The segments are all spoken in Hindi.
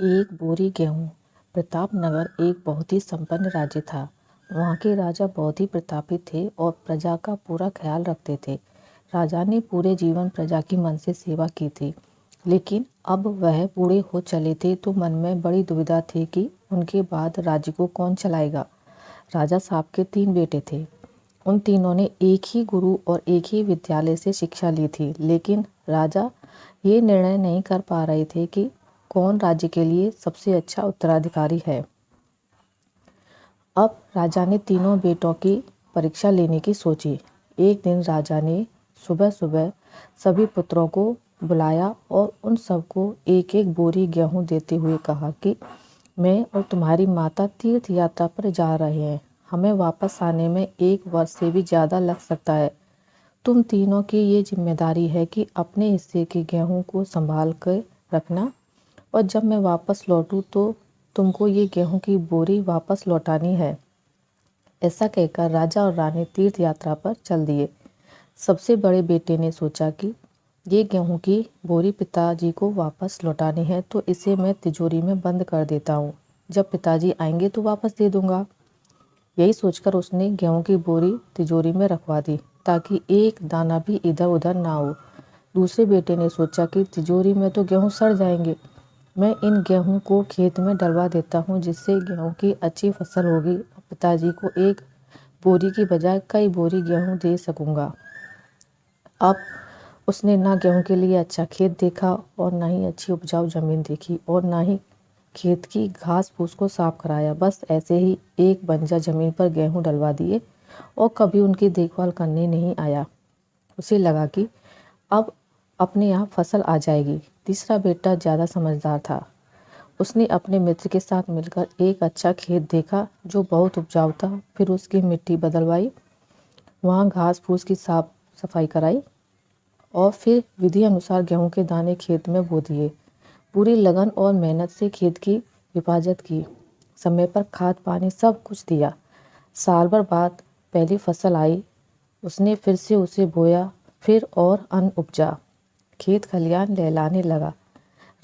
एक बोरी गेहूँ। प्रतापनगर एक बहुत ही संपन्न राज्य था। वहाँ के राजा बहुत ही प्रतापी थे और प्रजा का पूरा ख्याल रखते थे। राजा ने पूरे जीवन प्रजा की मन से सेवा की थी, लेकिन अब वह बूढ़े हो चले थे तो मन में बड़ी दुविधा थी कि उनके बाद राज्य को कौन चलाएगा। राजा साहब के 3 बेटे थे। उन तीनों ने एक ही गुरु और एक ही विद्यालय से शिक्षा ली थी, लेकिन राजा ये निर्णय नहीं कर पा रहे थे कि कौन राज्य के लिए सबसे अच्छा उत्तराधिकारी है। अब राजा ने तीनों बेटों की परीक्षा लेने की सोची। एक दिन राजा ने सुबह सुबह सभी पुत्रों को बुलाया और उन सबको एक एक बोरी गेहूं देते हुए कहा कि मैं और तुम्हारी माता तीर्थ यात्रा पर जा रहे हैं। हमें वापस आने में 1 वर्ष से भी ज़्यादा लग सकता है। तुम तीनों की ये जिम्मेदारी है कि अपने हिस्से के गेहूं को संभाल कर रखना, और जब मैं वापस लौटूं तो तुमको ये गेहूं की बोरी वापस लौटानी है। ऐसा कहकर राजा और रानी तीर्थ यात्रा पर चल दिए। सबसे बड़े बेटे ने सोचा कि ये गेहूं की बोरी पिताजी को वापस लौटानी है तो इसे मैं तिजोरी में बंद कर देता हूँ। जब पिताजी आएंगे तो वापस दे दूंगा। यही सोचकर उसने गेहूं की बोरी तिजोरी में रखवा दी ताकि एक दाना भी इधर उधर ना हो। दूसरे बेटे ने सोचा कि तिजोरी में तो गेहूं सड़ जाएंगे, मैं इन गेहूं को खेत में डलवा देता हूं जिससे गेहूं की अच्छी फसल होगी और पिताजी को एक बोरी की बजाय कई बोरी गेहूं दे सकूंगा। अब उसने ना गेहूं के लिए अच्छा खेत देखा और ना ही अच्छी उपजाऊ जमीन देखी और ना ही खेत की घास फूस को साफ कराया। बस ऐसे ही एक बंजर जमीन पर गेहूं डलवा दिए और कभी उनकी देखभाल करने नहीं आया। उसे लगा कि अब अपने यहाँ फसल आ जाएगी। तीसरा बेटा ज़्यादा समझदार था। उसने अपने मित्र के साथ मिलकर एक अच्छा खेत देखा जो बहुत उपजाऊ था। फिर उसकी मिट्टी बदलवाई, वहाँ घास फूस की साफ सफाई कराई और फिर विधि अनुसार गेहूं के दाने खेत में बो दिए। पूरी लगन और मेहनत से खेत की हिफाजत की, समय पर खाद पानी सब कुछ दिया। साल भर बाद पहली फसल आई। उसने फिर से उसे बोया, फिर और अन्न उपजा। खेत खलियान लहलाने लगा।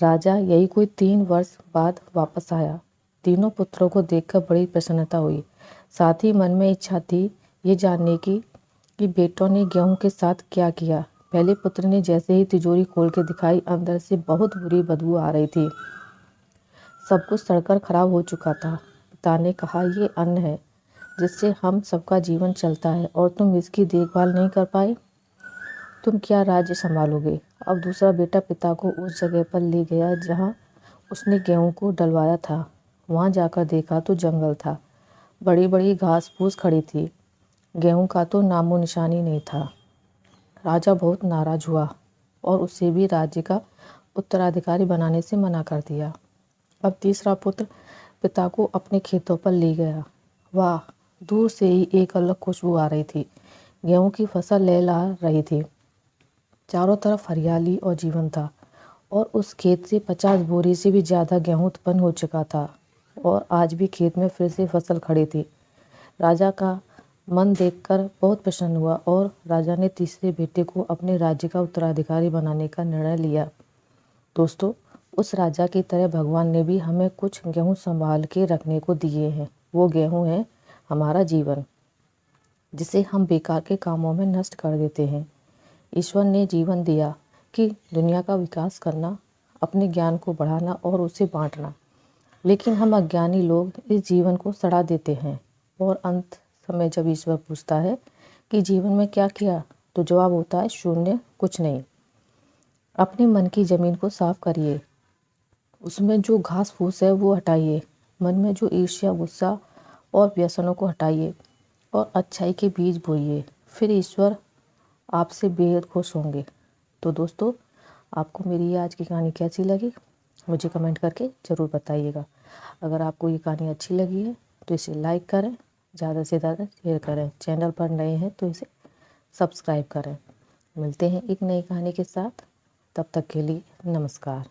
राजा यही कोई 3 वर्ष बाद वापस आया। तीनों पुत्रों को देखकर बड़ी प्रसन्नता हुई। साथ ही मन में इच्छा थी ये जानने की कि बेटों ने गेहूं के साथ क्या किया। पहले पुत्र ने जैसे ही तिजोरी खोल के दिखाई, अंदर से बहुत बुरी बदबू आ रही थी। सब कुछ सड़कर खराब हो चुका था। पिता ने कहा, ये अन्न है जिससे हम सबका जीवन चलता है और तुम इसकी देखभाल नहीं कर पाए, तुम क्या राज्य संभालोगे। अब दूसरा बेटा पिता को उस जगह पर ले गया जहाँ उसने गेहूं को डलवाया था। वहाँ जाकर देखा तो जंगल था। बड़ी बड़ी घास फूस खड़ी थी। गेहूं का तो नामो निशानी नहीं था। राजा बहुत नाराज हुआ और उसे भी राज्य का उत्तराधिकारी बनाने से मना कर दिया। अब तीसरा पुत्र पिता को अपने खेतों पर ले गया। वाह, दूर से ही एक अलग खुशबू आ रही थी। गेहूं की फसल लहला रही थी। चारों तरफ हरियाली और जीवन था और उस खेत से 50 बोरी से भी ज़्यादा गेहूं उत्पन्न हो चुका था और आज भी खेत में फिर से फसल खड़ी थी। राजा का मन देखकर बहुत प्रसन्न हुआ और राजा ने तीसरे बेटे को अपने राज्य का उत्तराधिकारी बनाने का निर्णय लिया। दोस्तों, उस राजा की तरह भगवान ने भी हमें कुछ गेहूं संभाल के रखने को दिए हैं। वो गेहूं है हमारा जीवन, जिसे हम बेकार के कामों में नष्ट कर देते हैं। ईश्वर ने जीवन दिया कि दुनिया का विकास करना, अपने ज्ञान को बढ़ाना और उसे बांटना, लेकिन हम अज्ञानी लोग इस जीवन को सड़ा देते हैं और अंत समय जब ईश्वर पूछता है कि जीवन में क्या किया, तो जवाब होता है शून्य, कुछ नहीं। अपने मन की ज़मीन को साफ करिए, उसमें जो घास फूस है वो हटाइए, मन में जो ईर्ष्या गुस्सा और व्यसनों को हटाइए और अच्छाई के बीज बोइए। फिर ईश्वर आपसे बेहद खुश होंगे। तो दोस्तों, आपको मेरी आज की कहानी कैसी लगी मुझे कमेंट करके ज़रूर बताइएगा। अगर आपको ये कहानी अच्छी लगी है तो इसे लाइक करें, ज़्यादा से ज़्यादा शेयर करें। चैनल पर नए हैं तो इसे सब्सक्राइब करें। मिलते हैं एक नई कहानी के साथ, तब तक के लिए नमस्कार।